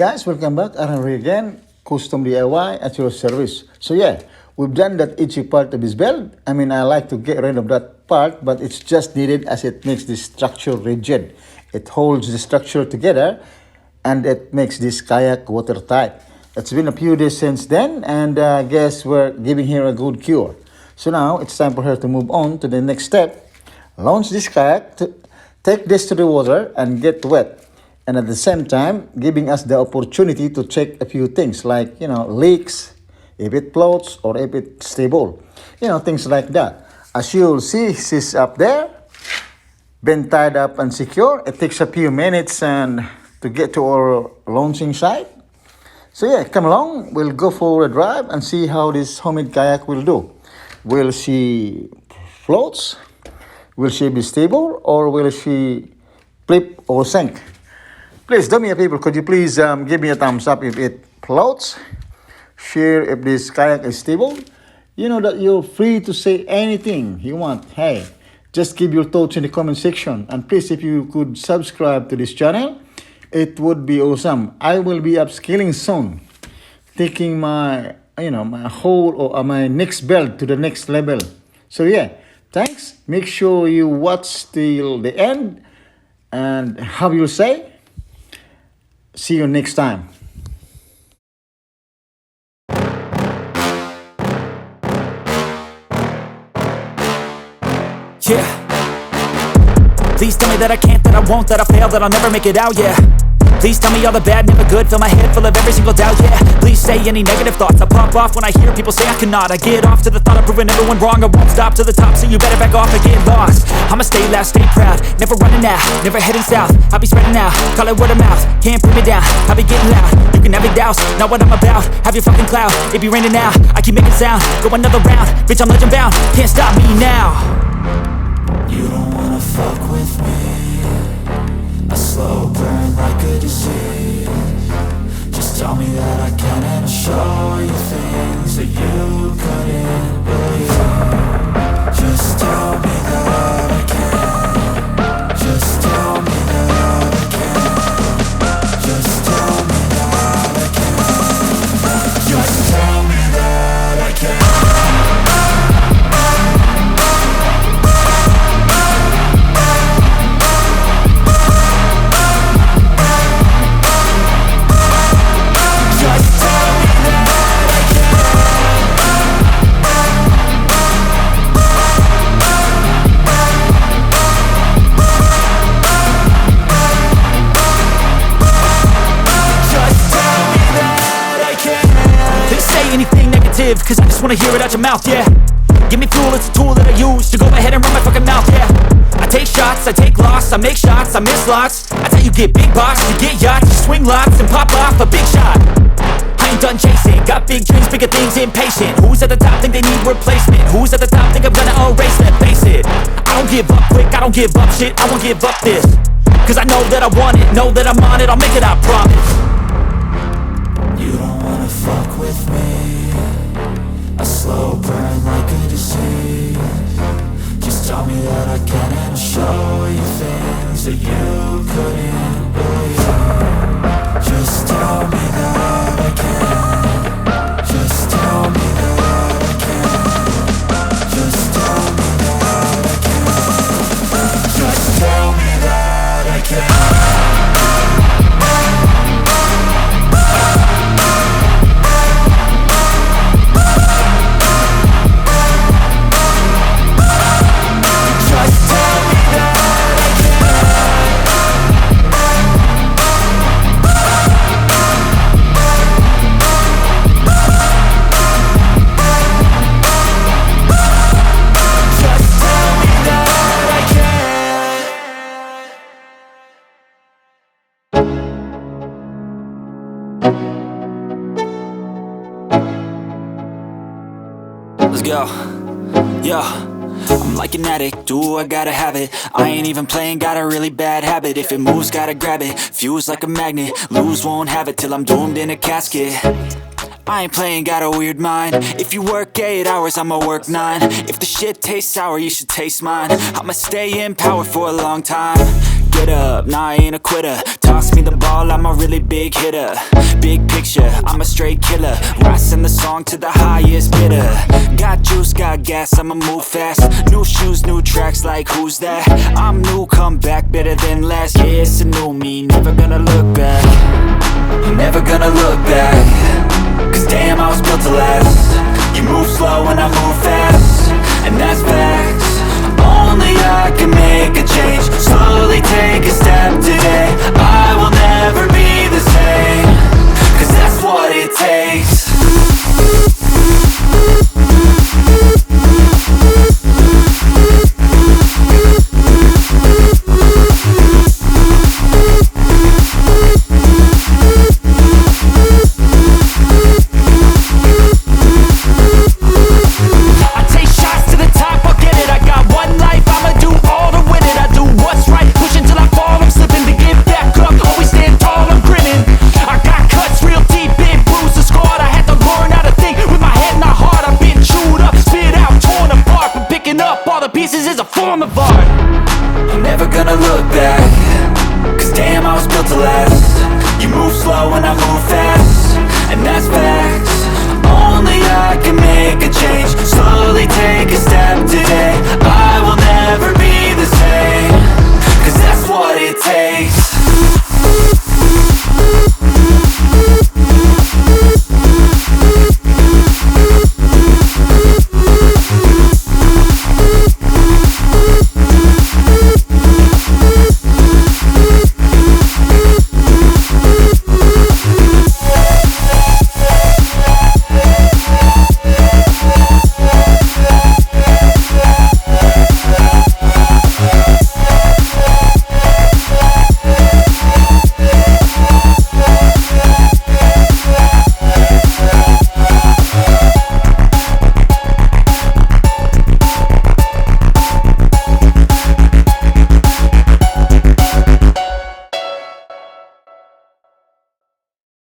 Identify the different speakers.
Speaker 1: guys, welcome back. Aaron again, custom DIY at your service. So yeah, we've done that itchy part of this belt. I mean, I like to get rid of that part, but it's just needed as it makes this structure rigid. It holds the structure together, and it makes this kayak watertight. It's been a few days since then, and I guess we're giving her a good cure. So now it's time for her to move on to the next step. Launch this kayak, take this to the water, and get wet. And at the same time, giving us the opportunity to check a few things like, leaks, if it floats or if it's stable, things like that. As you'll see, she's up there, been tied up and secure. It takes a few minutes and to get to our launching site. So yeah, come along. We'll go for a drive and see how this homemade kayak will do. Will she floats? Will she be stable or will she flip or sink? Please do me a favor. Could you please give me a thumbs up if it floats? Share if this kayak is stable. You know that you're free to say anything you want. Hey, just give your thoughts in the comment section. And please, if you could subscribe to this channel, it would be awesome. I will be upscaling soon, taking my my whole or my next belt to the next level. So yeah, thanks. Make sure you watch till the end. And how you say? See you next time.
Speaker 2: Yeah. Please tell me that I can't, that I won't, that I fail, that I'll never make it out, yeah. Please tell me all the bad, never good, fill my head full of every single doubt, yeah. Please say any negative thoughts, I pop off when I hear people say I cannot. I get off to the thought of proving everyone wrong, I won't stop to the top, so you better back off and get lost. I'ma stay loud, stay proud, never running out, never heading south. I'll be spreading out, call it word of mouth, can't put me down, I'll be getting loud. You can have your doubts, not what I'm about, have your fucking cloud. It be raining now, I keep making sound, go another round, bitch I'm legend bound, can't stop me now.
Speaker 3: You don't wanna fuck with me, a slow burn like a disease. Just tell me that I can and I'll show you things that you couldn't believe. Just tell me that I can. Just tell me that I can. Just tell me that I can. Just tell me that I can.
Speaker 2: Cause I just wanna hear it out your mouth, yeah. Give me fuel, it's a tool that I use to go ahead and run my fucking mouth, yeah. I take shots, I take loss, I make shots, I miss lots. That's how you get big box, you get yachts, you swing lots and pop off a big shot. I ain't done chasing, got big dreams, bigger things, impatient. Who's at the top think they need replacement? Who's at the top think I'm gonna erase them? Face it, I don't give up quick, I don't give up shit, I won't give up this. Cause I know that I want it, know that I'm on it, I'll make it, I promise.
Speaker 3: You don't wanna fuck with me, a slow burn like a disease. Just tell me that I can and I'll show you things that you couldn't believe. Just tell me that I can. Just tell me that I can. Just tell me that I can. Just tell me that I can.
Speaker 2: Let's go, yeah. I'm like an addict, do I gotta have it. I ain't even playing, got a really bad habit. If it moves, gotta grab it, fuse like a magnet. Lose, won't have it till I'm doomed in a casket. I ain't playing, got a weird mind. If you work 8 hours, I'ma work 9. If the shit tastes sour, you should taste mine. I'ma stay in power for a long time. Get up, nah, I ain't a quitter. Toss me the ball, I'm a really big hitter. Big picture, I'm a straight killer. Rising the song to the highest bidder. Got juice, got gas, I'ma move fast. New shoes, new tracks, like who's that? I'm new, come back, better than last. Yeah, it's a new me, never gonna look back. I'm never gonna look back. Cause damn, I was built to last. You move slow and I move fast, and that's facts. Only I can make a change. Slowly take a step today. I will never be the same. Cause that's what it takes. Pieces is a form of